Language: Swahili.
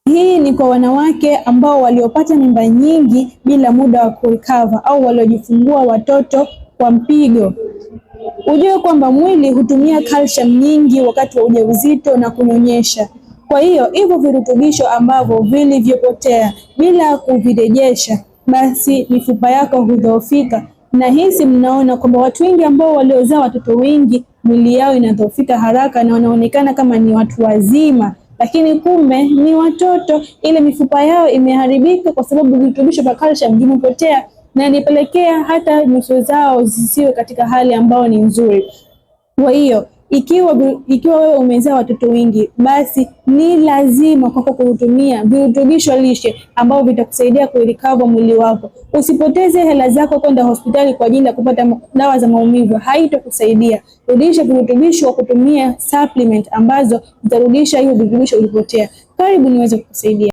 Hii ni kwa wanawake ambao waliopata mimba nyingi bila muda wa kurecover au waliojifungua watoto kwa mpigo. Ujue kwamba mwili hutumia calcium nyingi wakati wa ujauzito na kunyonyesha. Kwa hiyo hivyo virutubisho ambavyo vilivyopotea bila kuvirejesha, basi mifupa yako hudhoofika. Na hisi mnaona kwamba watu wengi ambao waliozaa watoto wengi mwili yao inadhoofika haraka na wanaonekana kama ni watu wazima, lakini kumbe ni watoto. Ile mifupa yao imeharibika kwa sababu virutubisho vya calcium vimepotea, na inapelekea hata nyuso zao zisiwe katika hali ambayo ni nzuri. Kwa hiyo ikiwa wewe umezaa watoto wengi, basi ni lazima kwako kutumia virutubisho lishe ambao vitakusaidia kurecover mwili wako. Usipoteze hela zako kwenda hospitali kwa ajili ya kupata dawa za maumivu, haitokusaidia. Rudisha virutubisho kwa kutumia supplement ambazo zitarudisha hiyo virutubisho ulipotea. Karibu niweze kukusaidia.